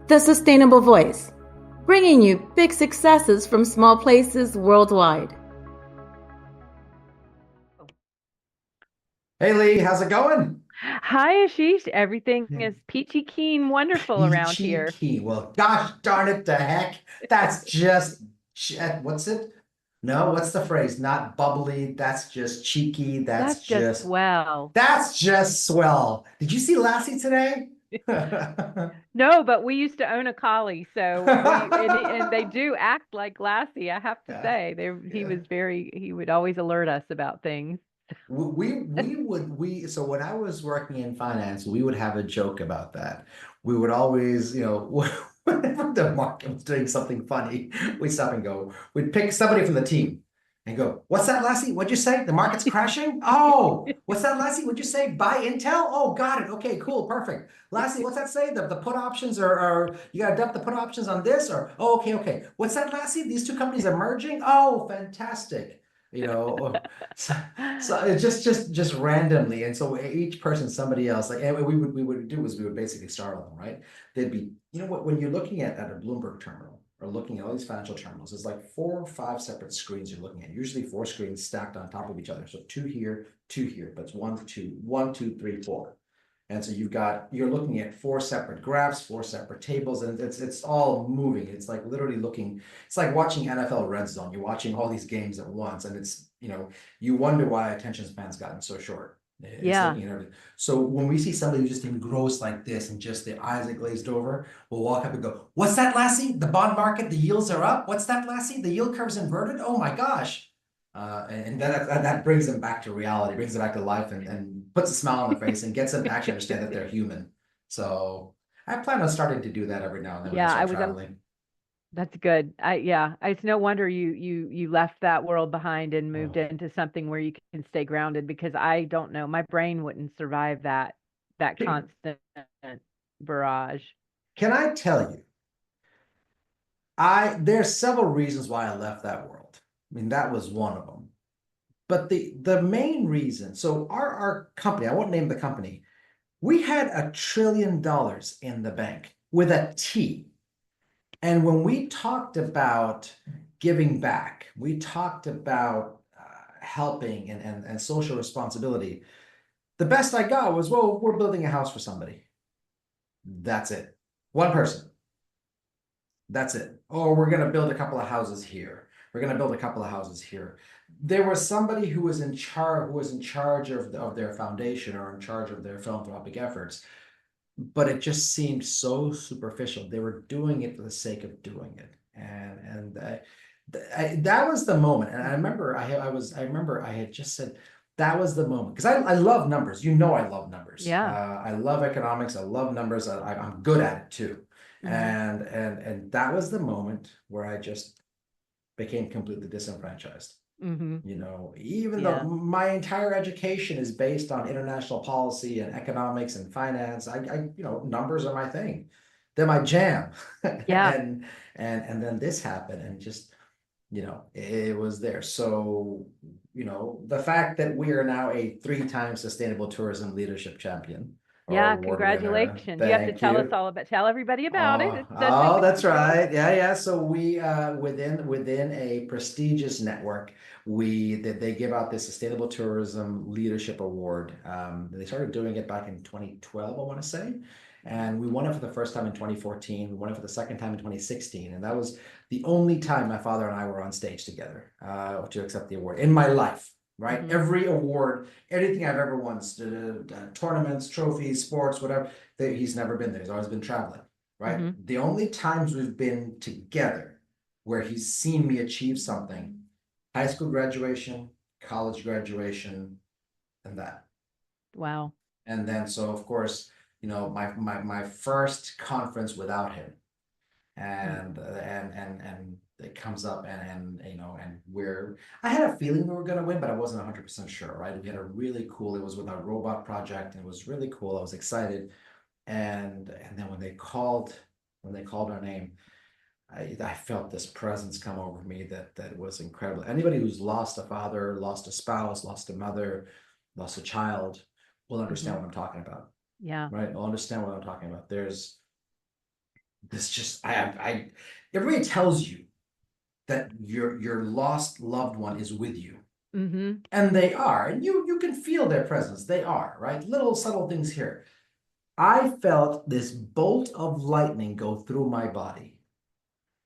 The Sustainable Voice, bringing you big successes from small places worldwide. Hey Lee, how's it going? Hi, Ashish. Everything Yeah. is peachy keen, wonderful around Peachy here. keen. Well, gosh darn it, the heck. That's just, what's it? No, what's the phrase? Not bubbly. That's just cheeky. That's just swell. That's just swell. Did you see Lassie today? No, but we used to own a collie, so and they do act like Lassie, I have to Yeah, say. He yeah. was he would always alert us about things. So when I was working in finance, we would have a joke about that. We would always, whenever the market was doing something funny, we'd stop and go, we'd pick somebody from the team and go, "What's that, Lassie? What'd you say? The market's crashing? Oh, what's that, Lassie? What'd you say? Buy Intel? Oh, got it. Okay, cool, perfect. Lassie, what's that say? The put options are you gotta dump the put options on this, or oh, okay, okay. What's that, Lassie? These two companies are merging? Oh, fantastic. You know, so, so it's just randomly, and so each person, somebody else, like, and we would do is we would basically startle them, right? They'd be, what, when you're looking at a Bloomberg terminal or looking at all these financial terminals, it's like 4 or 5 separate screens you're looking at. Usually 4 screens stacked on top of each other. So two here, but it's one, two, three, four. And so you're looking at 4 separate graphs, 4 separate tables, and it's all moving. It's like literally looking, it's like watching NFL Red Zone. You're watching all these games at once, and you wonder why attention span's gotten so short. It's Yeah. looking at everything. So when we see somebody who's just engrossed like this and just their eyes are glazed over, we'll walk up and go, "What's that, Lassie? The bond market, the yields are up. What's that, Lassie? The yield curve's inverted. Oh my gosh." And that brings them back to reality, brings them back to life, and puts a smile on their face and gets them to actually understand that they're human. So I plan on starting to do that every now and then when I Yeah, I start was traveling. that's good. It's no wonder you left that world behind and moved Oh. into something where you can stay grounded because I don't know, my brain wouldn't survive that constant barrage. Can I tell you, there's several reasons why I left that world. I mean, that was one of them. But the main reason, so our company, I won't name the company, we had $1 trillion in the bank with a T. And when we talked about giving back, we talked about helping and social responsibility, the best I got was, well, we're building a house for somebody. That's it. One person. That's it. Oh, we're going to build a couple of houses here. We're going to build a couple of houses here. There was somebody who was in charge of their foundation or in charge of their philanthropic efforts, but it just seemed so superficial. They were doing it for the sake of doing it, and that was the moment. And I remember I remember I had just said that was the moment because I love numbers. I love numbers. Yeah. I love economics. I love numbers. I'm good at it too. Hmm. And that was the moment where I just became completely disenfranchised. Hmm. Even though Yeah. my entire education is based on international policy and economics and finance, numbers are my thing. They're my jam. Yeah. And then this happened and just, it was there. So, the fact that we are now a 3 time sustainable tourism leadership champion or Yeah, award winner, congratulations. You have to thank you. tell everybody about it. Oh, It does take oh, a that's few days. right. Yeah, yeah. So we within a prestigious network, they give out this Sustainable Tourism Leadership Award. They started doing it back in 2012, I want to say, and we won it for the first time in 2014. We won it for the second time in 2016, and that was the only time my father and I were on stage together to accept the award in my life. Right? Hmm. Every award, anything I've ever won, tournaments, trophies, sports, whatever, he's never been there. He's always been traveling, right? Hmm. The only times we've been together where he's seen me achieve something, high school graduation, college graduation, and that. Wow. And then, so of course, my first conference without him, Mm. and it comes up and I had a feeling we were going to win, but I wasn't 100% sure, right? We had a really cool, it was with our robot project, and it was really cool. I was excited. And then when they called our name, I felt this presence come over me that was incredible. Anybody who's lost a father, lost a spouse, lost a mother, lost a child will understand Hmm. what I'm talking about, Yeah. right? Will understand what I'm talking about. this just, everybody tells you that your lost loved one is with you. Mm-hmm. And they are, and you can feel their presence. They are, right? Little subtle things here. I felt this bolt of lightning go through my body.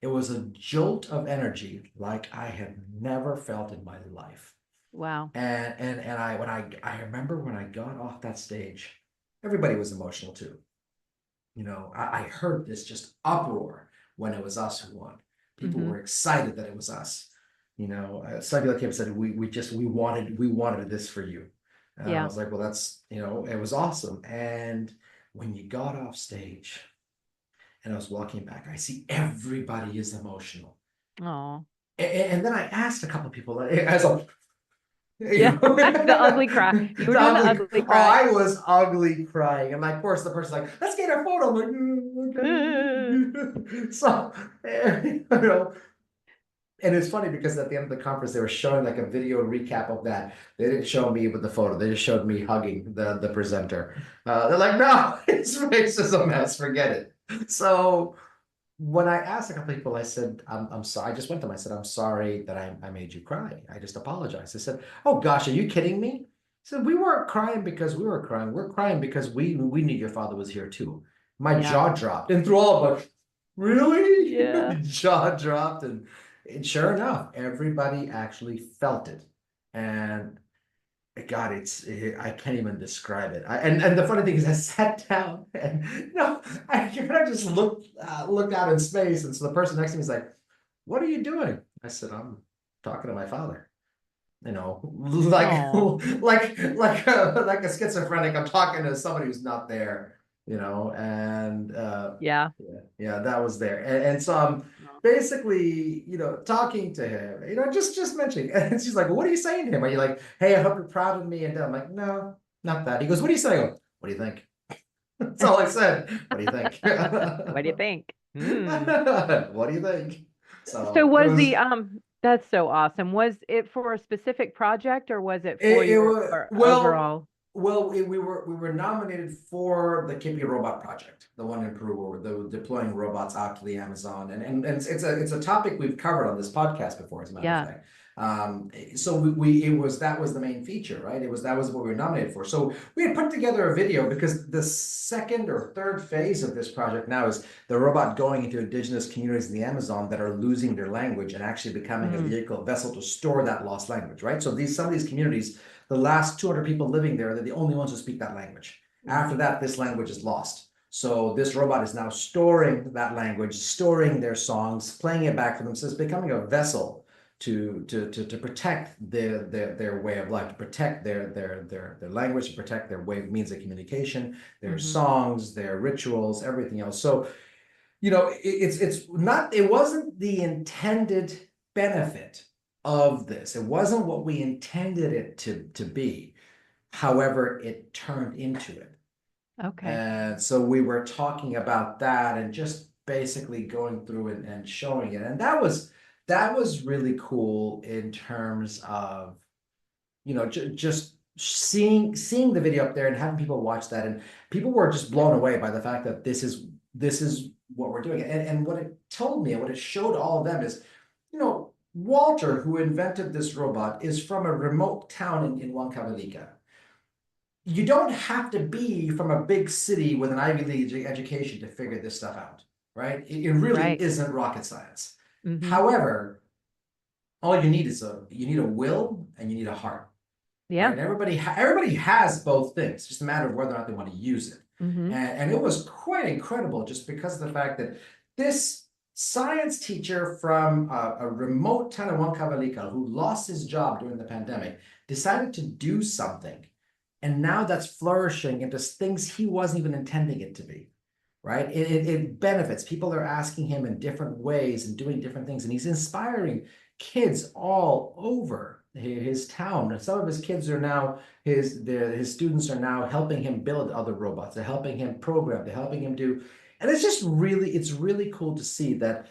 It was a jolt of energy like I had never felt in my life. Wow. And I remember when I got off that stage, everybody was emotional too. You know, I heard this just uproar when it was us who won. People Mm-hmm. were excited that it was us. You know, some people came and said, we wanted this for you. And I Yeah. was like, well, that's, you know, it was awesome. And when you got off stage and I was walking back, I see everybody is emotional. Oh. And then I asked a couple of people, as a, you Yeah. know, The ugly cry. You were the doing the ugly, ugly oh, cry. I was ugly crying. And of course, the person's like, let's get a photo. I'm like, okay. So, you know, and it's funny because at the end of the conference, they were showing like a video recap of that. They didn't show me with the photo. They just showed me hugging the presenter. They're like, no, his face is a mess. Forget it. So when I asked a couple people, I said, I'm sorry. I just went to them. I said, I'm sorry that I made you cry. I just apologize. I said, oh gosh, are you kidding me? I said, we weren't crying because we were crying. We're crying because we knew your father was here too. My Yeah. jaw dropped. And through all of us, really? Yeah. Jaw dropped. And sure enough, everybody actually felt it. And God, I can't even describe it. And the funny thing is, I sat down and I kind of just looked out in space, and so the person next to me is like, "What are you doing?" I said, "I'm talking to my father." You know, like Aw. like a schizophrenic. I'm talking to somebody who's not there. You know, and Yeah. yeah, that was there, and so I'm basically, you know, talking to him, you know, just mentioning, and she's like, well, "What are you saying to him? Are you like, hey, I hope you're proud of me?" And I'm like, "No, not that." He goes, "What are you saying?" I go, "What do you think?" That's all I said. What do you think? What do you think? What do you think? So So it was was. that's so awesome. Was it for a specific project or was it for It your was overall? we were nominated for the Kipi robot project, the one in Peru, where we're deploying robots out to the Amazon, and it's a topic we've covered on this podcast before, as a matter of Yeah. fact. So that was the main feature, right? That was what we were nominated for. So we had put together a video because the second or third phase of this project now is the robot going into indigenous communities in the Amazon that are losing their language and actually becoming a vehicle vessel to store that lost language, right? So some of these communities, the last 200 people living there, they're the only ones who speak that language. After that, this language is lost. So this robot is now storing that language, storing their songs, playing it back for them. So it's becoming a vessel to protect their way of life, to protect their language, to protect their means of communication, their songs, their rituals, everything else. So, you know, it wasn't the intended benefit of this. It wasn't what we intended it to be. However, it turned into it. Okay. And so we were talking about that and just basically going through it and showing it. And that was really cool in terms of, you know, just seeing the video up there and having people watch that, and people were just blown away by the fact that this is what we're doing. And what it told me and what it showed all of them is, you know, Walter, who invented this robot, is from a remote town in Huancavelica. You don't have to be from a big city with an Ivy League education to figure this stuff out, right? It really Right. isn't rocket science. Mm-hmm. However, all you need is you need a will and you need a heart. Yeah. Right? And everybody has both things. It's just a matter of whether or not they want to use it. Mm-hmm. And it was quite incredible just because of the fact that this science teacher from a remote town in Huancavelica who lost his job during the pandemic decided to do something. And now that's flourishing into things he wasn't even intending it to be. Right? It benefits. People are asking him in different ways and doing different things. And he's inspiring kids all over his town. And some of his kids are now, his students are now helping him build other robots. They're helping him program. They're helping him do. And it's really cool to see that,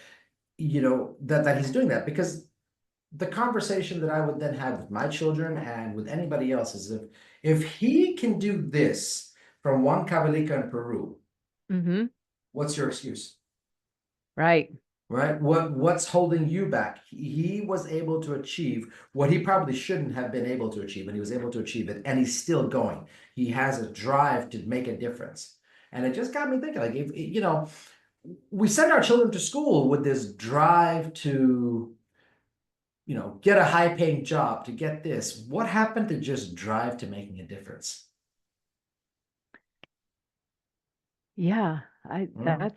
you know, that he's doing that, because the conversation that I would then have with my children and with anybody else is, if he can do this from Huancavelica in Peru, Mm-hmm. what's your excuse? Right. right? What's holding you back? He was able to achieve what he probably shouldn't have been able to achieve, and he was able to achieve it, and he's still going. He has a drive to make a difference. And it just got me thinking, like, if you know, we send our children to school with this drive to, you know, get a high-paying job, to get this. What happened to just drive to making a difference? Yeah. Mm.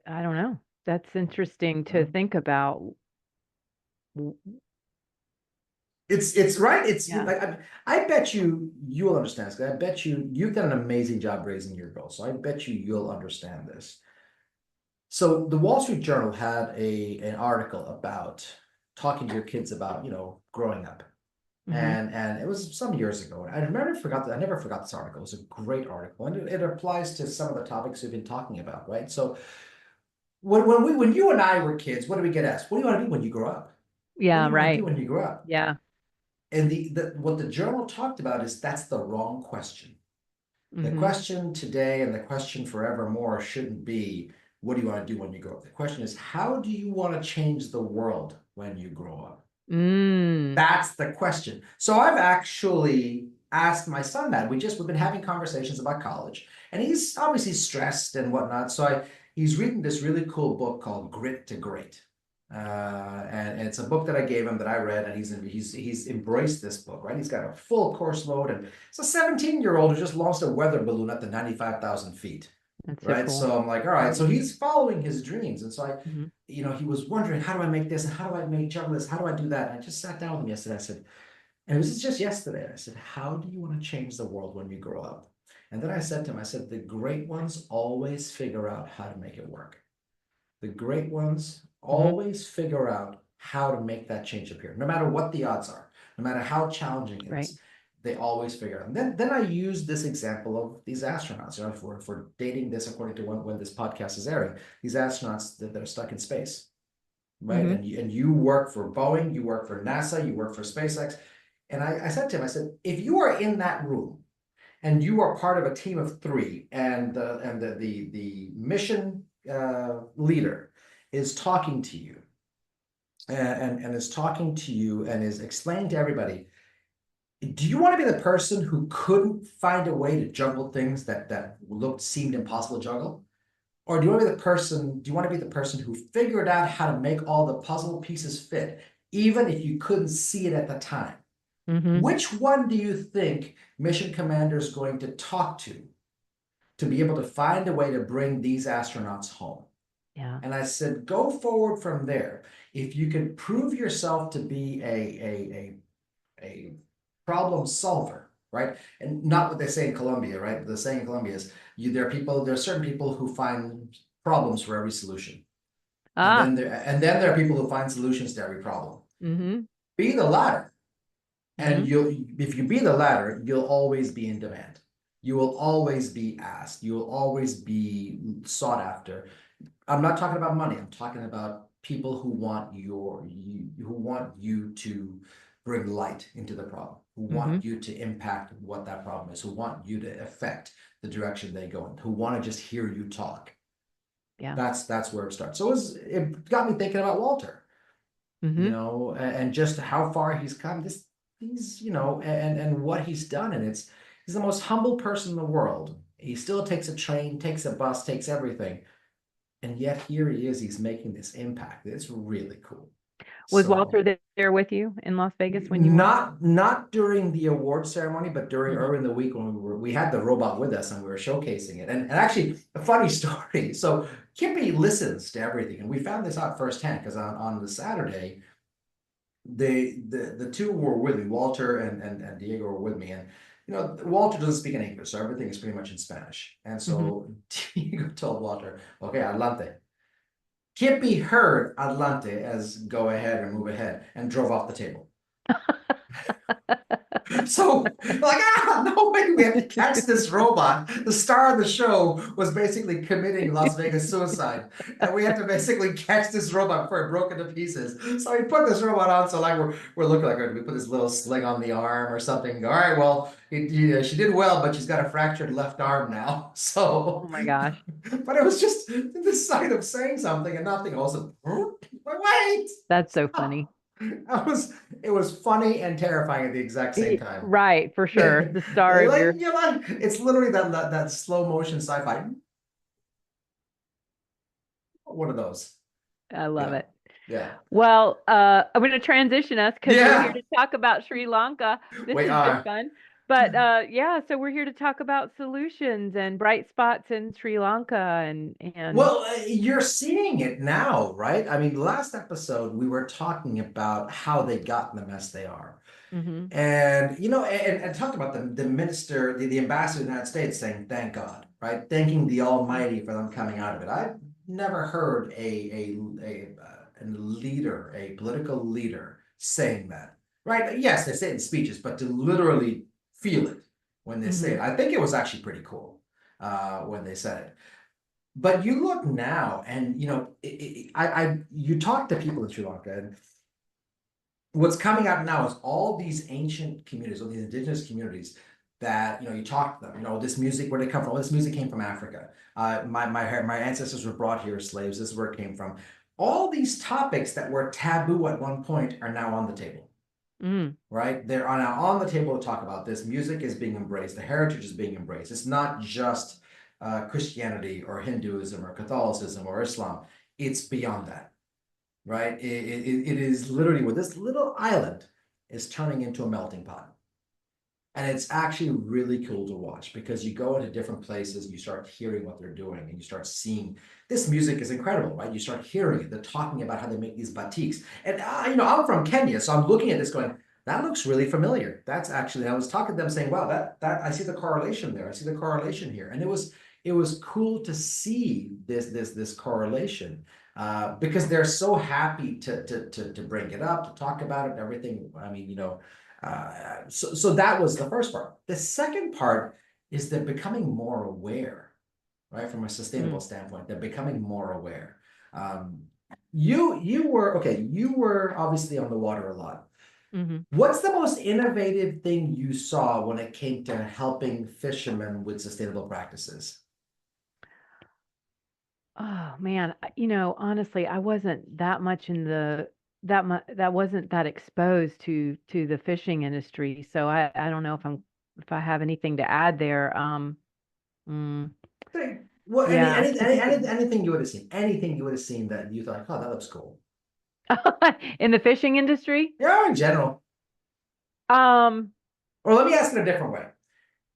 I don't know. That's interesting to think about. It's right. It's Yeah. like I bet you'll understand this. 'Cause I bet you've done an amazing job raising your girls. So I bet you'll understand this. So the Wall Street Journal had an article about talking to your kids about, you know, growing up. Hmm. And it was some years ago. I never forgot this article. It was a great article. And it applies to some of the topics we've been talking about, right? So when you and I were kids, what did we get asked? What do you want to be when you grow up? What do Yeah. you want to be Right. when you grow up? Yeah. And what the journal talked about is that's the wrong question. The Hmm. question today and the question forevermore shouldn't be, what do you want to do when you grow up? The question is, how do you want to change the world when you grow up? Mm. That's the question. So I've actually asked my son that. We've been having conversations about college, and he's obviously stressed and whatnot. So he's reading this really cool book called Grit to Great. And it's a book that I gave him that I read, and he's embraced this book, right? He's got a full course load, and it's a 17-year-old who just launched a weather balloon up to 95,000 feet, That's so right? cool. So I'm like, all right, so he's following his dreams. And so Hmm. you know, he was wondering, how do I make this? And how do I make juggle this? How do I do that? And I just sat down with him yesterday. I said, and it was just yesterday. I said, how do you want to change the world when you grow up? And then I said to him, I said, the great ones always figure out how to make it work. The great ones Hmm. always figure out how to make that change appear, no matter what the odds are, no matter how challenging it Right. is. They always figure out. And then I use this example of these astronauts. You know, if we're dating this according to when this podcast is airing, these astronauts that are stuck in space, right? Hmm. And you work for Boeing, you work for NASA, you work for SpaceX. And I said to him, I said, if you are in that room and you are part of a team of three, and the mission leader is talking to you, and is talking to you and is explaining to everybody, do you want to be the person who couldn't find a way to juggle things that seemed impossible to juggle? Or do you want to be the person, do you want to be the person who figured out how to make all the puzzle pieces fit, even if you couldn't see it at the time? Hmm. Which one do you think mission commander is going to talk to be able to find a way to bring these astronauts home? Yeah. And I said, go forward from there. If you can prove yourself to be a problem solver, right? And not what they say in Colombia, right? The saying in Colombia is there are certain people who find problems for every solution. Ah. And then there are people who find solutions to every problem. Hmm. Be the latter. Hmm. And if you be the latter, you'll always be in demand. You will always be asked. You will always be sought after. I'm not talking about money. I'm talking about people who want you to bring light into the problem, who Hmm. want you to impact what that problem is, who want you to affect the direction they go in, who want to just hear you talk. Yeah. That's where it starts. So it got me thinking about Walter, you Hmm. know, and just how far he's come. He's, you know, and what he's done, and he's the most humble person in the world. He still takes a train, takes a bus, takes everything, and yet here he is. He's making this impact. It's really cool. Was So Walter there with you in Las Vegas when you went? not during the award ceremony, but during Hmm. early in the week when we had the robot with us and we were showcasing it. And actually a funny story. So Kipi listens to everything, and we found this out firsthand because on the Saturday, the two were with me, Walter and Diego were with me, and you know, Walter doesn't speak in English, so everything is pretty much in Spanish. And Hmm. so Diego told Walter, okay, adelante. Kippy heard adelante as go ahead or move ahead and drove off the table. So like, no way, we have to catch this robot. The star of the show was basically committing Las Vegas suicide, and we have to basically catch this robot before it broke into pieces. So we put this robot on, so like we're looking like we put this little sling on the arm or something. All right, well, she did well, but she's got a fractured left arm now. So, Oh my gosh. but it was just the sight of saying something and nothing. Also, wait. That's so funny. It was funny and terrifying at the exact same time. Right, for sure. The star of your. It's literally that slow motion sci-fi. One of those. I love Yeah. it. Yeah. Well, I'm going to transition us because we're here to talk about Sri Lanka. This has been fun. But yeah, so we're here to talk about solutions and bright spots in Sri Lanka and Well, you're seeing it now, right? I mean, last episode we were talking about how they got in the mess they are. Mhm. And and talked about the minister, the ambassador of the United States saying, thank God, right? Thanking the Almighty for them coming out of it. I've never heard a leader, a political leader saying that, right? Yes, they say it in speeches, but to literally feel it when they say it. I think it was actually pretty cool when they said it. But you look now, and you talk to people in Sri Lanka, and what's coming out now is all these ancient communities, all these indigenous communities that you talk to them. This music, where they come from? Well, this music came from Africa. My ancestors were brought here as slaves. This is where it came from. All these topics that were taboo at one point are now on the table. Right? They're now on the table to talk about this. Music is being embraced. The heritage is being embraced. It's not just Christianity or Hinduism or Catholicism or Islam. It's beyond that. Right? It is literally where this little island is turning into a melting pot. And it's actually really cool to watch because you go into different places, you start hearing what they're doing, and you start seeing this music is incredible, right? You start hearing it. They're talking about how they make these batiks. And, I'm from Kenya, so I'm looking at this going, that looks really familiar. That's actually, I was talking to them saying, wow, that I see the correlation there. I see the correlation here. And it was cool to see this correlation. Because they're so happy to bring it up, to talk about it, and everything. I mean, so that was the first part. The second part is they're becoming more aware, right? From a sustainable standpoint, they're becoming more aware. You were obviously on the water a lot. What's the most innovative thing you saw when it came to helping fishermen with sustainable practices? Oh man, honestly, I wasn't that much in that wasn't that exposed to the fishing industry, so I don't know if I have anything to add there. Well, Yeah. anything you would have seen, anything you would have seen that you thought, oh, that looks cool. In the fishing industry? Yeah, in general. Um, Or let me ask it a different way.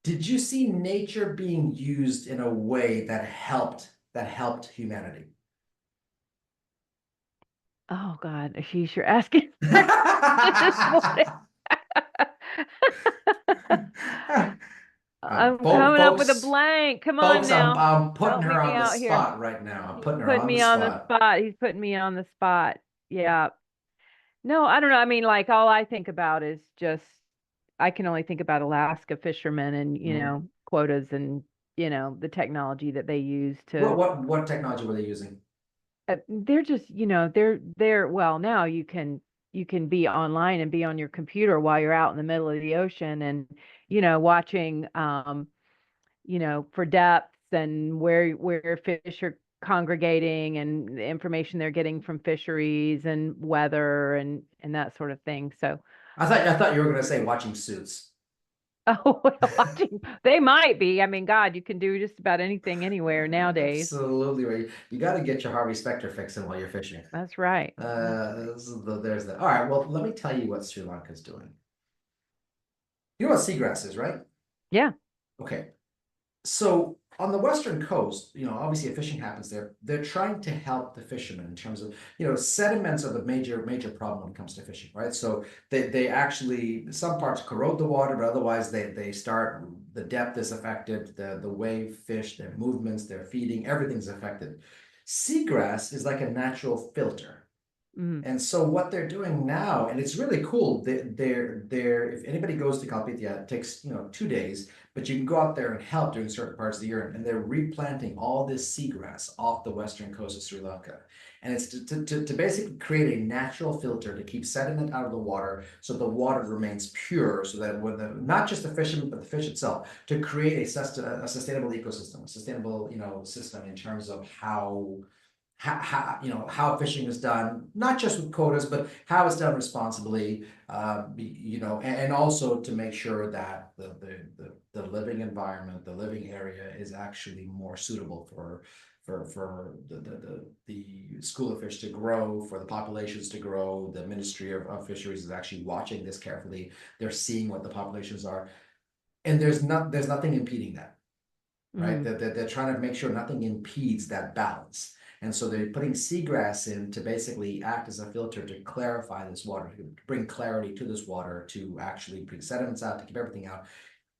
Did you see nature being used in a way that helped humanity? oh God, Ashish, you're asking this morning. I'm coming up with a blank. Come on now. I'm putting Help her me on the out here. spot right now. I'm putting her Put on the me on the spot. spot. He's putting me on the spot. Yeah. No, I don't know. I mean, like all I think about is just I can only think about Alaska fishermen and, quotas and, the technology that they use to What technology were they using? they're just, they're well, now you can be online and be on your computer while you're out in the middle of the ocean and, watching for depths and where fish are congregating and the information they're getting from fisheries and weather and that sort of thing. So I thought you were going to say watching Suits. oh, watching, they might be. I mean, God, you can do just about anything anywhere nowadays. Absolutely right. You got to get your Harvey Specter fixing while you're fishing. That's right. There's that. All right. Well, let me tell you what Sri Lanka is doing. You know what seagrass is, right? Yeah. Okay. So on the western coast, obviously if fishing happens there, they're trying to help the fishermen in terms of, sediments are the major problem when it comes to fishing, right? So they actually, some parts corrode the water, but otherwise they start, the depth is affected, the way fish, their movements, their feeding, everything's affected. Seagrass is like a natural filter, And so what they're doing now, and it's really cool, they're if anybody goes to Kalpitya, it takes 2 days, but you can go out there and help during certain parts of the year, and they're replanting all this seagrass off the western coast of Sri Lanka. And it's to basically create a natural filter to keep sediment out of the water so the water remains pure, so that when not just the fishermen, but the fish itself, to create a sustainable ecosystem, a sustainable system in terms of how fishing is done, not just with quotas, but how it's done responsibly, and also to make sure that the living environment, the living area is actually more suitable for the school of fish to grow, for the populations to grow. The Ministry of Fisheries is actually watching this carefully. They're seeing what the populations are, and there's nothing impeding that, right? They're trying to make sure nothing impedes that balance. And so they're putting seagrass in to basically act as a filter to clarify this water, to bring clarity to this water, to actually bring sediments out, to keep everything out.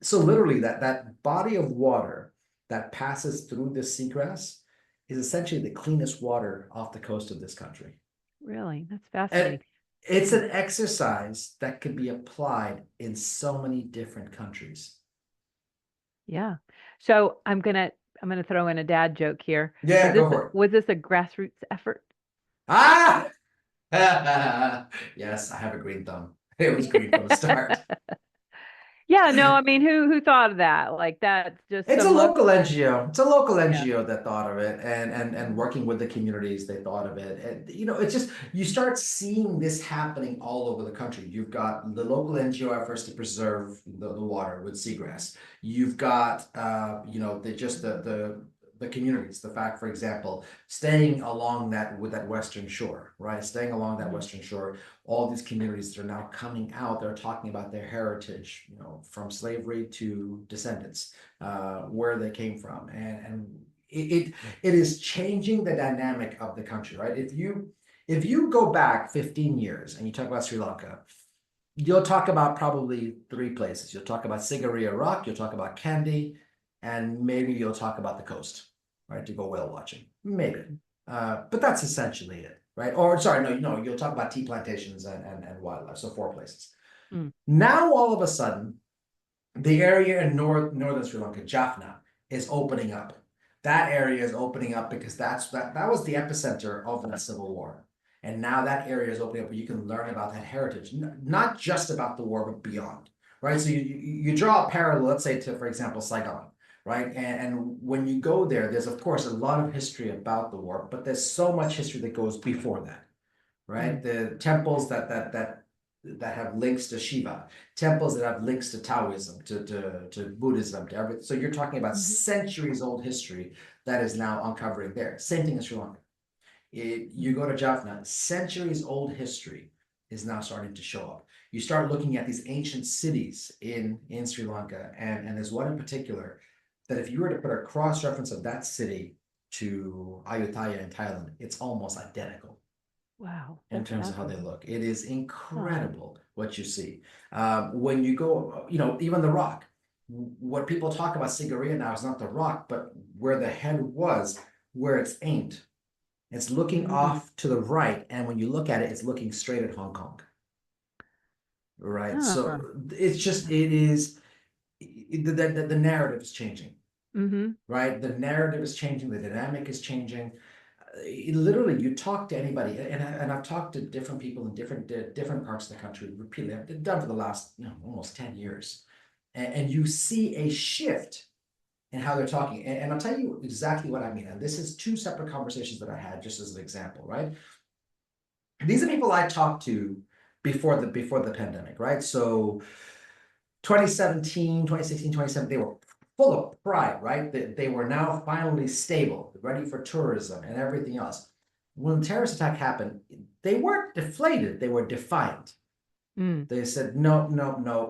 So literally that body of water that passes through this seagrass is essentially the cleanest water off the coast of this country. Really? That's fascinating. And it's an exercise that could be applied in so many different countries. Yeah. So I'm gonna throw in a dad joke here. Yeah, go for it. Was this a grassroots effort? Ah! Yes, I have a green thumb. It was green from the start. Yeah, no, I mean, who thought of that? Like, that's just It's a some local NGO. It's a local Yeah. NGO that thought of it, and working with the communities, they thought of it. And it's just, you start seeing this happening all over the country. You've got the local NGO efforts to preserve the water with seagrass. You've got the communities, the fact, for example, staying along that western shore, right? Staying along that western shore, all these communities that are now coming out, they're talking about their heritage, from slavery to descendants, where they came from. And it is changing the dynamic of the country, right? If you go back 15 years and you talk about Sri Lanka, you'll talk about probably 3 places. You'll talk about Sigiriya Rock, you'll talk about Kandy, and maybe you'll talk about the coast, right, to go whale watching, maybe. But that's essentially it, right? Or sorry, no, you'll talk about tea plantations and wildlife, so 4 places. Now, all of a sudden, the area in northern Sri Lanka, Jaffna, is opening up. That area is opening up because that was the epicenter of that civil war. And now that area is opening up where you can learn about that heritage, not just about the war, but beyond, right? So you draw a parallel, let's say, to, for example, Saigon, right? And when you go there, there's of course a lot of history about the war, but there's so much history that goes before that, right? The temples that have links to Shiva, temples that have links to Taoism, to Buddhism, to everything. So you're talking about centuries old history that is now uncovering there. Same thing in Sri Lanka. You go to Jaffna, centuries old history is now starting to show up. You start looking at these ancient cities in Sri Lanka, and there's one in particular that if you were to put a cross-reference of that city to Ayutthaya in Thailand, it's almost identical. Wow. In terms of how they look. It is incredible what you see. When you go, even the rock, what people talk about Sigiriya now is not the rock, but where the head was, where it's aimed. It's looking off to the right, and when you look at it, it's looking straight at Hong Kong. Right? So it's just, the narrative is changing. Right? The narrative is changing, the dynamic is changing. Literally, you talk to anybody, and I've talked to different people in different parts of the country repeatedly. I've done for the last almost 10 years, and you see a shift in how they're talking. And I'll tell you exactly what I mean. And this is 2 separate conversations that I had, just as an example, right? These are people I talked to before the pandemic, right? So 2017, 2016, 2017, they were full of pride, right? They were now finally stable, ready for tourism and everything else. When the terrorist attack happened, they weren't deflated, they were defiant. They said, no,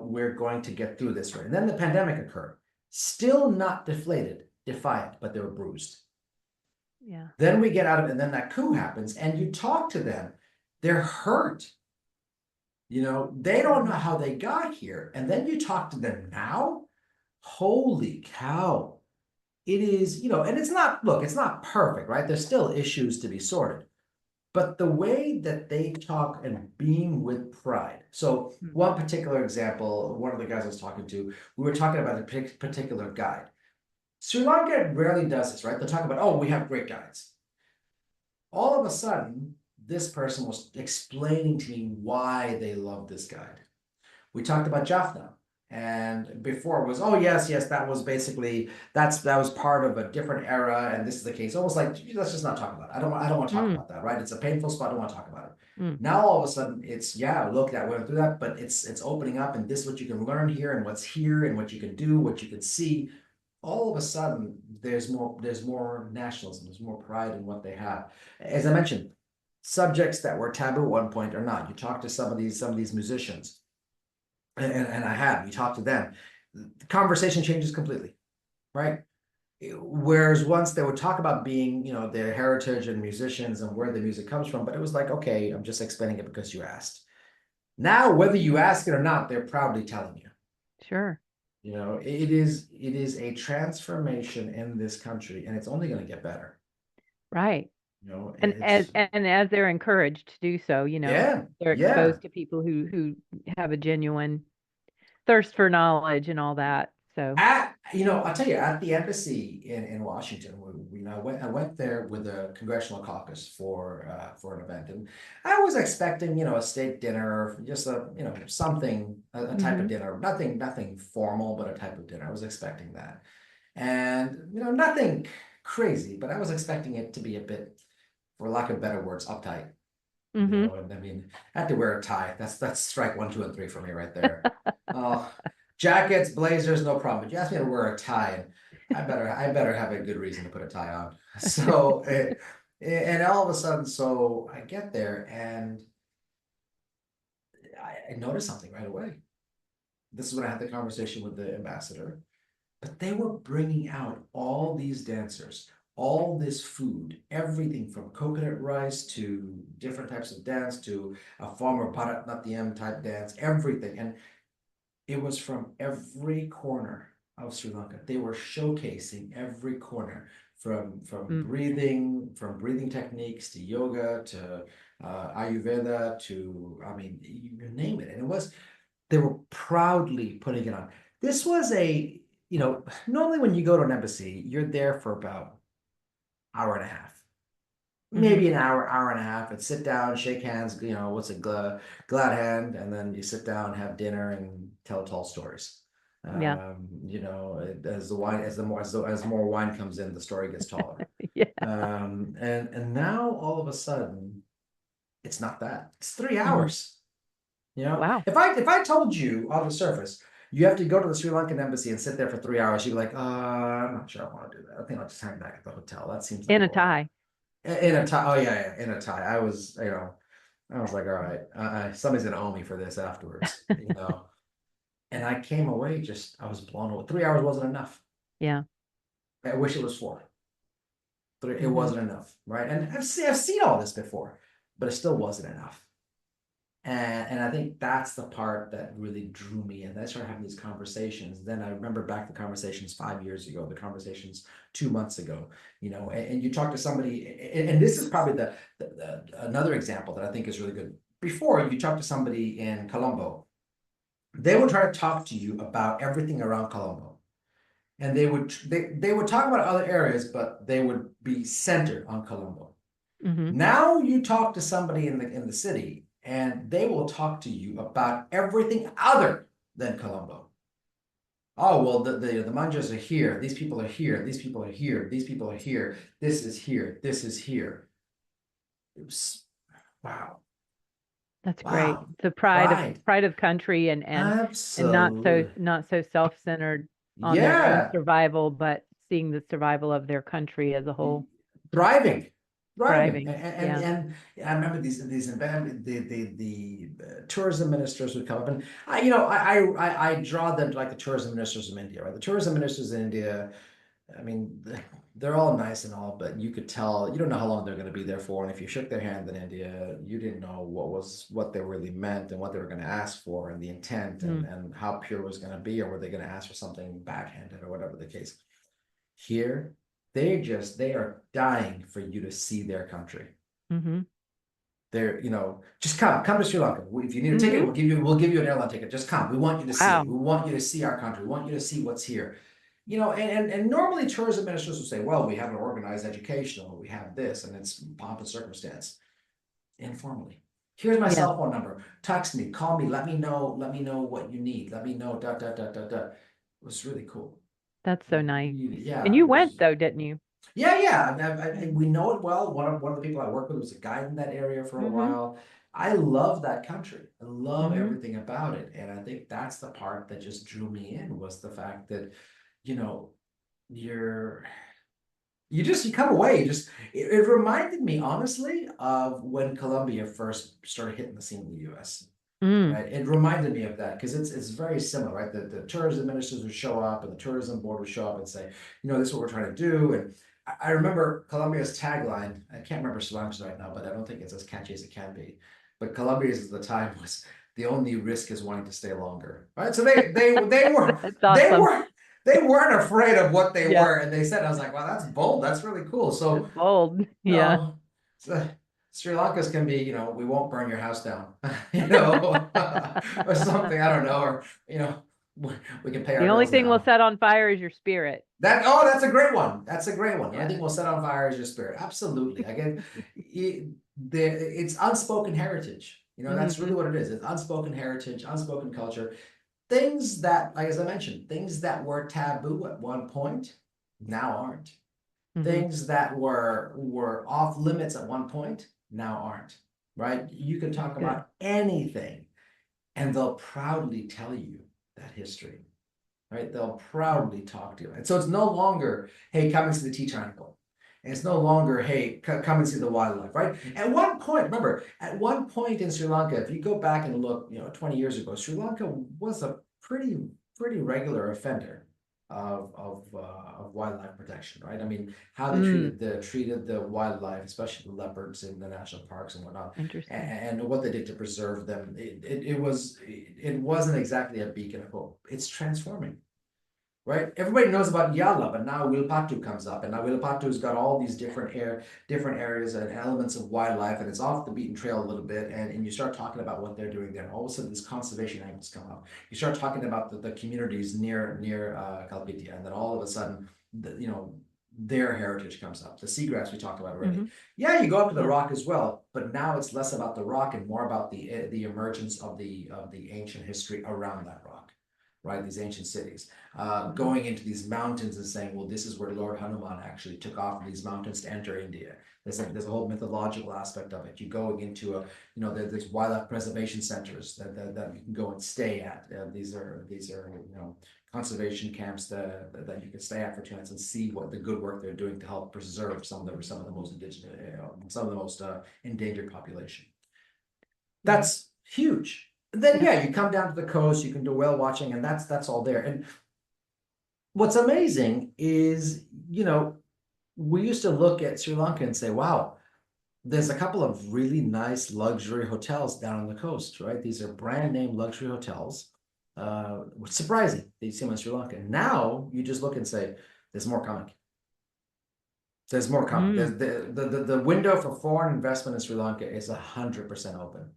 we're going to get through this. And then the pandemic occurred. Still not deflated, defiant, but they were bruised. Yeah. Then we get out of it, and then that coup happens, and you talk to them, they're hurt. They don't know how they got here. And then you talk to them now, holy cow. It is, and it's not perfect, right? There's still issues to be sorted. but the way that they talk and beam with pride. So one particular example, one of the guys I was talking to, we were talking about a particular guide. Sri Lanka rarely does this, right? They'll talk about, oh, we have great guides. All of a sudden, this person was explaining to me why they love this guide. We talked about Jaffna. And before it was, oh yes, that was basically that was part of a different era, and this is the case. Almost like, let's just not talk about it. I don't want to talk about that, right? It's a painful spot. I don't want to talk about it. Now all of a sudden it's, yeah, look, that went through that, but it's opening up, and this is what you can learn here, and what's here, and what you can do, what you can see. All of a sudden there's more nationalism, there's more pride in what they have. As I mentioned, subjects that were taboo at one point are not. You talk to some of these musicians, and I have, you talk to them, the conversation changes completely, right? Whereas once they would talk about being, their heritage and musicians and where the music comes from, but it was like, okay, I'm just explaining it because you asked. Now, whether you ask it or not, they're proudly telling you. Sure. It is a transformation in this country, and it's only going to get better. Right. And it's as they're encouraged to do so, yeah, they're exposed to people who have a genuine thirst for knowledge and all that. So I'll tell you, at the embassy in Washington, I went there with a congressional caucus for an event, and I was expecting, a steak dinner, just something, a type of dinner, nothing formal, but a type of dinner. I was expecting that, and nothing crazy, but I was expecting it to be a bit, for lack of better words, uptight. And I mean, I had to wear a tie. That's strike 1, 2, and 3 for me right there. Jackets, blazers, no problem. But you asked me to wear a tie, and I better have a good reason to put a tie on. So, and all of a sudden, so I get there and I noticed something right away. This is when I had the conversation with the ambassador, but they were bringing out all these dancers, all this food, everything from coconut rice to different types of dance to a former Bharatanatyam type dance, everything. And it was from every corner of Sri Lanka. They were showcasing every corner, from breathing techniques to yoga to Ayurveda to, I mean, you name it. And they were proudly putting it on. This was normally when you go to an embassy, you're there for about hour and a half. Maybe an hour and a half, and sit down, shake hands, what's a glad hand, and then you sit down, have dinner, and tell tall stories. As more wine comes in, the story gets taller. And now all of a sudden, it's not that. It's 3 hours. Wow. If I told you on the surface, you have to go to the Sri Lankan embassy and sit there for 3 hours, you'd be like, I'm not sure I want to do that. I think I'll just hang back at the hotel. That seems like in a tie. In a tie. Oh yeah, in a tie. I was like, all right, somebody's gonna owe me for this afterwards, And I came away I was blown away. 3 hours wasn't enough. Yeah. I wish it was 4. It wasn't enough, right? And I've seen all this before, but it still wasn't enough. And I think that's the part that really drew me in. I started having these conversations. Then I remember back the conversations 5 years ago, the conversations 2 months ago, and you talk to somebody, and this is probably the another example that I think is really good. Before, you talk to somebody in Colombo, they would try to talk to you about everything around Colombo. And they would talk about other areas, but they would be centered on Colombo. Now you talk to somebody in the city, and they will talk to you about everything other than Colombo. Oh, well, the manjas are here. These people are here. These people are here. These people are here. This is here. This is here. It was, wow. That's great. The pride of country and not so self-centered on their own survival, but seeing the survival of their country as a whole. Thriving. And I remember the tourism ministers would come up, and I draw them to like the tourism ministers of India, right? The tourism ministers in India, I mean, they're all nice and all, but you could tell, you don't know how long they're going to be there for. And if you shook their hand in India, you didn't know what they really meant and what they were going to ask for, and the intent and how pure it was going to be, or were they going to ask for something backhanded or whatever the case. Here, they are dying for you to see their country. They're, just come to Sri Lanka. If you need a ticket, we'll give you an airline ticket. Just come. We want you to see it. We want you to see our country. We want you to see what's here. And normally tourism ministers will say, well, we have an organized education, or we have this, and it's pomp and circumstance. Informally. Here's my cell phone number. Text me, call me, let me know what you need. Let me know, It was really cool. That's so nice. Yeah. And you went though, didn't you? Yeah. We know it well. One of the people I worked with was a guide in that area for a while. I love that country. I love everything about it. And I think that's the part that just drew me in, was the fact that, you come away. It reminded me, honestly, of when Colombia first started hitting the scene in the US. Right? It reminded me of that, because it's very similar, right? The tourism ministers would show up, and the tourism board would show up and say, this is what we're trying to do. And I remember Colombia's tagline. I can't remember Sri Lanka's right now, but I don't think it's as catchy as it can be. But Colombia's at the time was, the only risk is wanting to stay longer, right? So they were awesome. they weren't afraid of what they were, and they said, I was like, wow, that's bold. That's really cool. So that's bold. Sri Lanka's can be, we won't burn your house down, or something. I don't know, or we can pay our The only bills thing now. we'll set on fire is your spirit. That's a great one. That's a great one. I think we'll set on fire is your spirit. Absolutely. Again, it's unspoken heritage. That's really what it is. It's unspoken heritage, unspoken culture. Things that, like, as I mentioned, things that were taboo at one point now aren't. Things that were off limits at one point now aren't. Right? You can talk about anything, and they'll proudly tell you that history. Right? They'll proudly talk to you. And so it's no longer, hey, come and see the tea triangle. And it's no longer, hey, come and see the wildlife, right? At one point in Sri Lanka, if you go back and look, 20 years ago, Sri Lanka was a pretty regular offender of wildlife protection, right? I mean, how they treated the wildlife, especially the leopards in the national parks and whatnot, and what they did to preserve them. It wasn't exactly a beacon of hope. It's transforming. Right? Everybody knows about Yala, but now Wilpatu comes up, and now Wilpatu's got all these different areas and elements of wildlife, and it's off the beaten trail a little bit, and you start talking about what they're doing there, and all of a sudden these conservation angles come up. You start talking about the communities near Kalpitia, and then all of a sudden, their heritage comes up. The seagrass we talked about already. Yeah, you go up to the rock as well, but now it's less about the rock and more about the emergence of the ancient history around that rock. Right, these ancient cities, going into these mountains and saying, well, this is where Lord Hanuman actually took off from these mountains to enter India. There's a whole mythological aspect of it. You go into there's wildlife preservation centers that you can go and stay at. These are conservation camps that you can stay at for 2 nights and see what the good work they're doing to help preserve some of the most indigenous, some of the most endangered population. That's huge. Then you come down to the coast, you can do whale watching, and that's all there. And what's amazing is, we used to look at Sri Lanka and say, wow, there's a couple of really nice luxury hotels down on the coast, right? These are brand name luxury hotels. Which surprising that you see them in Sri Lanka. Now you just look and say, there's more coming. There's more coming. There's the window for foreign investment in Sri Lanka is 100% open.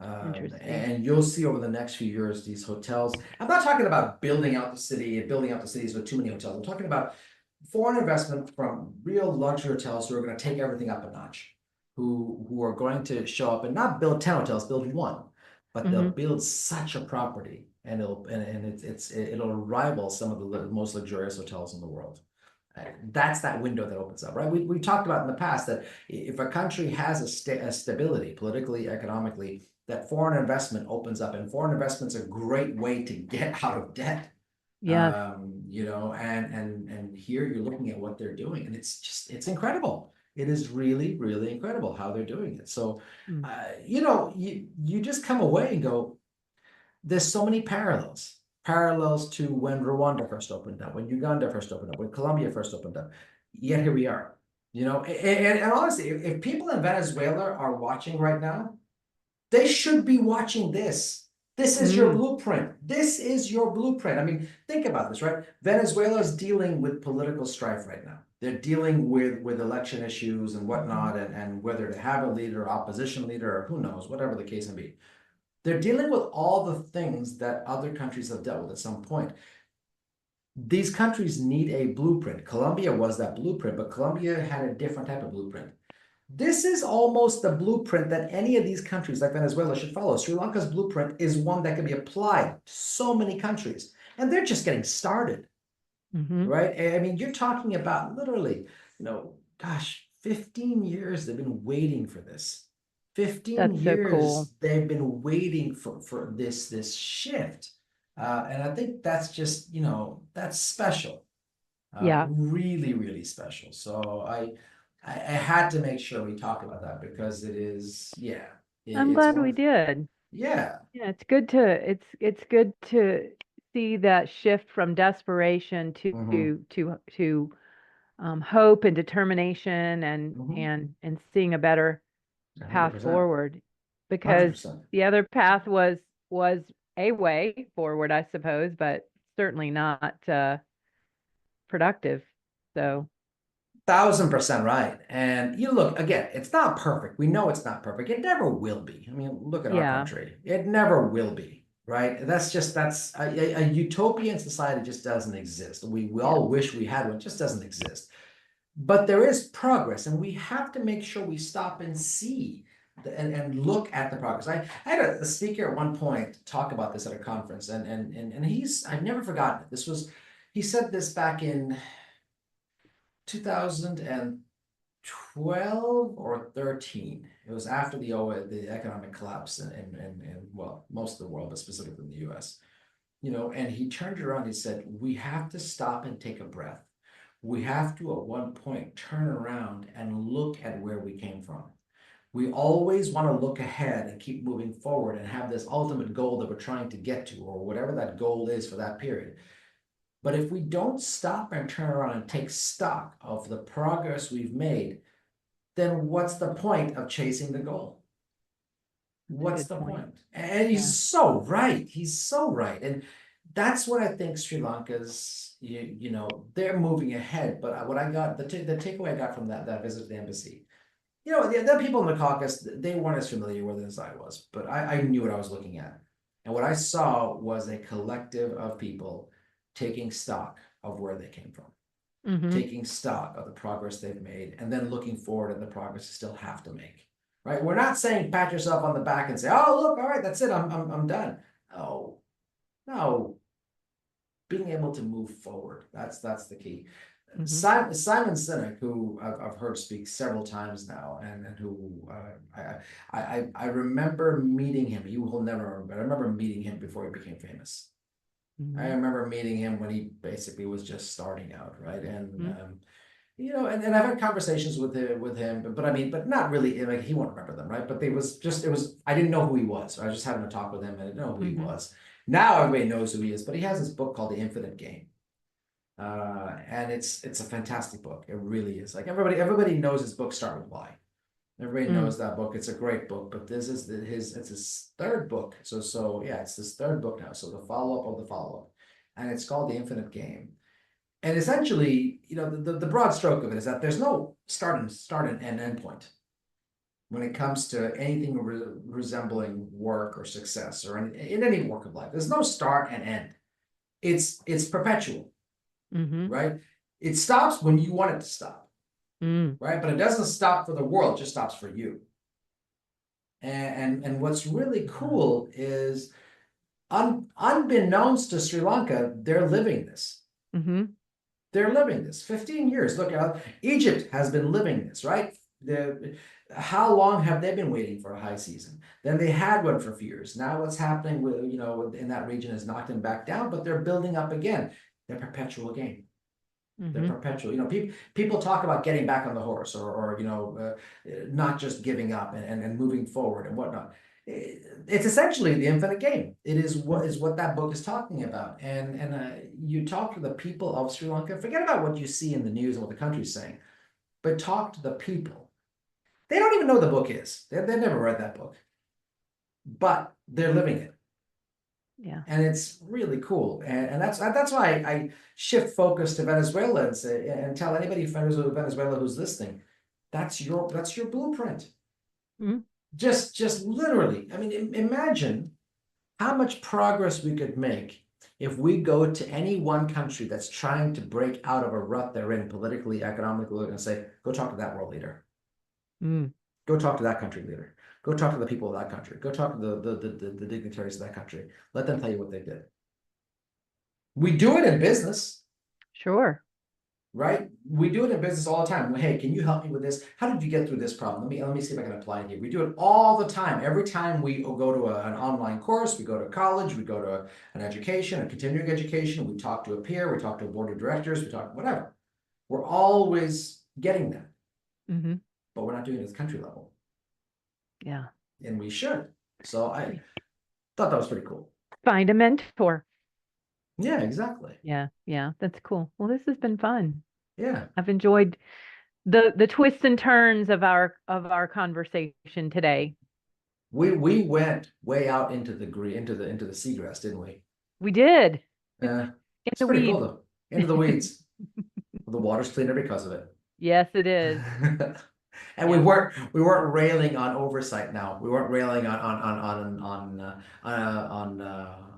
And you'll see over the next few years these hotels. I'm not talking about building out the cities with too many hotels. I'm talking about foreign investment from real luxury hotels who are going to take everything up a notch, who are going to show up and not build 10 hotels, build one, but they'll build such a property, and it'll rival some of the most luxurious hotels in the world. That's that window that opens up, right? We talked about in the past that if a country has a stability politically, economically, that foreign investment opens up, and foreign investment's a great way to get out of debt. Yeah. And here you're looking at what they're doing, and it's incredible. It is really, really incredible how they're doing it. So, you just come away and go, there's so many parallels to when Rwanda first opened up, when Uganda first opened up, when Colombia first opened up. Yet here we are, and honestly, if people in Venezuela are watching right now, they should be watching this. This is your blueprint. This is your blueprint. I mean, think about this, right? Venezuela is dealing with political strife right now. They're dealing with election issues and whatnot, and whether to have a leader, opposition leader, or who knows, whatever the case may be. They're dealing with all the things that other countries have dealt with at some point. These countries need a blueprint. Colombia was that blueprint, but Colombia had a different type of blueprint. This is almost the blueprint that any of these countries like Venezuela should follow. Sri Lanka's blueprint is one that can be applied to so many countries, and they're just getting started, right? I mean, you're talking about literally, gosh, 15 years they've been waiting for this. 15 That's so years cool. they've been waiting for this shift. And I think that's just, that's special. Yeah. Really, really special. So I had to make sure we talk about that because it is, I'm it's glad one we of, did. yeah. Yeah, it's good to see that shift from desperation Mm-hmm. to hope and determination Mm-hmm. and seeing a better path 100%. forward, because 100%. the other path was a way forward, I suppose, but certainly not productive. So 1,000% right. And you look, again, it's not perfect. We know it's not perfect. It never will be. I mean, look at our yeah, country. It never will be, right? That's a utopian society just doesn't exist. We yeah, all wish we had one, it just doesn't exist. But there is progress, and we have to make sure we stop and see and look at the progress. I had a speaker at one point talk about this at a conference, and I've never forgotten it. He said this back in 2012 or 13. It was after the economic collapse in well, most of the world, but specifically in the US. And he turned around, he said, we have to stop and take a breath. We have to at one point turn around and look at where we came from. We always want to look ahead and keep moving forward and have this ultimate goal that we're trying to get to, or whatever that goal is for that period. But if we don't stop and turn around and take stock of the progress we've made, then what's the point of chasing the goal? that's a What's good the point. point? And Yeah. he's so right. He's so right. And that's what I think Sri Lanka's, they're moving ahead. But what I got, the takeaway I got from that visit to the embassy, the people in the caucus, they weren't as familiar with it as I was, but I knew what I was looking at. And what I saw was a collective of people taking stock of where they came from, taking stock of the progress they've made, and then looking forward at the progress they still have to make. Right? We're not saying pat yourself on the back and say, "Oh, look, all right, that's it, I'm done." No, no. Being able to move forward, that's the key. Simon Sinek, who I've heard speak several times now, and who I remember meeting him. You will never remember, but I remember meeting him before he became famous. I remember meeting him when he basically was just starting out, right? And and I've had conversations with him, but I mean, but not really. Like, he won't remember them, right? But it was. I didn't know who he was. So I was just having a talk with him, and I didn't know who he was. Now everybody knows who he is, but he has this book called The Infinite Game. And it's a fantastic book. It really is. Like, everybody knows his book Start With Why. Everybody knows that book. It's a great book, but this is it's his third book. So yeah, it's his third book now. So the follow-up of the follow-up. And it's called The Infinite Game. And essentially, the broad stroke of it is that there's no start and end point when it comes to anything resembling work or success, or in any walk of life. There's no start and end. It's perpetual. Right? It stops when you want it to stop, right? But it doesn't stop for the world, it just stops for you. And what's really cool is, unbeknownst to Sri Lanka, they're living this. They're living this 15 years. Look, Egypt has been living this, right? How long have they been waiting for a high season? Then they had one for a few years. Now what's happening with, in that region has knocked them back down, but they're building up again. They're perpetual game. They're perpetual. People talk about getting back on the horse, or not just giving up and moving forward and whatnot. It's essentially the infinite game. It is what that book is talking about. And you talk to the people of Sri Lanka. Forget about what you see in the news and what the country's saying, but talk to the people. They don't even know what the book is. They've never read that book, but they're living it. Yeah. And it's really cool. And that's why I shift focus to Venezuela and say, and tell anybody from Venezuela who's listening, that's your blueprint. Mhm. Just literally. I mean, imagine how much progress we could make if we go to any one country that's trying to break out of a rut they're in politically, economically, and say, go talk to that world leader. Mm. Go talk to that country leader. Go talk to the people of that country. Go talk to the dignitaries of that country. Let them tell you what they did. We do it in business, Sure. right? We do it in business all the time. Hey, can you help me with this? How did you get through this problem? Let me see if I can apply it here. We do it all the time. Every time we go to an online course, we go to college, we go to an education, a continuing education, we talk to a peer, we talk to a board of directors, we talk whatever. We're always getting that, Mm-hmm. but we're not doing it at the country level. Yeah. And we should. So I thought that was pretty cool. Find a mentor. Yeah, exactly. Yeah. Yeah. That's cool. Well, this has been fun. Yeah. I've enjoyed the twists and turns of our conversation today. We went way out into the seagrass, didn't we? We did. Yeah. It's the pretty weeds. cool though. Into the weeds. The water's cleaner because of it. Yes, it is. And Yeah. we weren't railing on oversight now. We weren't railing on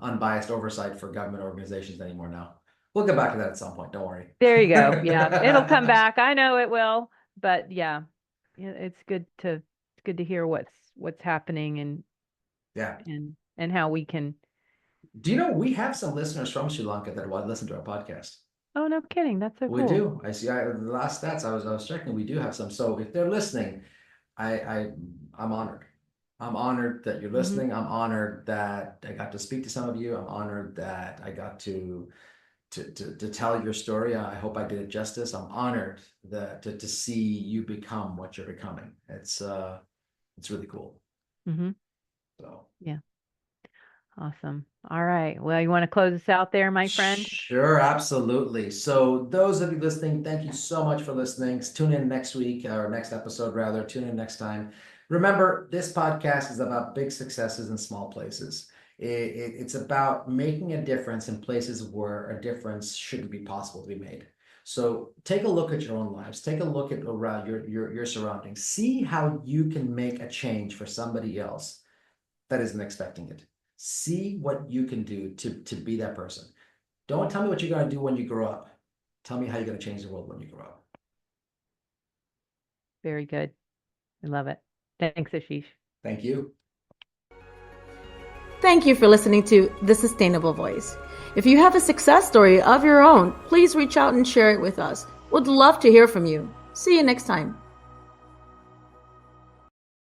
unbiased oversight for government organizations anymore now. We'll get back to that at some point. Don't worry. There you go. Yeah, it'll come back. I know it will. But yeah, it's good to hear what's happening Yeah. and how we can. Do you know we have some listeners from Sri Lanka that want to listen to our podcast? Oh, no kidding. That's so We cool. do. I see. The last stats I was checking. We do have some. So if they're listening, I'm honored. I'm honored that you're listening. I'm honored that I got to speak to some of you. I'm honored that I got to tell your story. I hope I did it justice. I'm honored that to see you become what you're becoming. It's really cool. Mm-hmm. So yeah. Awesome. All right. Well, you want to close us out there, my friend? Sure, absolutely. So those of you listening, thank you so much for listening. Tune in next week, or next episode rather. Tune in next time. Remember, this podcast is about big successes in small places. It's about making a difference in places where a difference shouldn't be possible to be made. So take a look at your own lives. Take a look at around your surroundings. See how you can make a change for somebody else that isn't expecting it. See what you can do to be that person. Don't tell me what you're going to do when you grow up. Tell me how you're going to change the world when you grow up. Very good. I love it. Thanks, Ashish. Thank you. Thank you for listening to The Sustainable Voice. If you have a success story of your own, please reach out and share it with us. We'd love to hear from you. See you next time.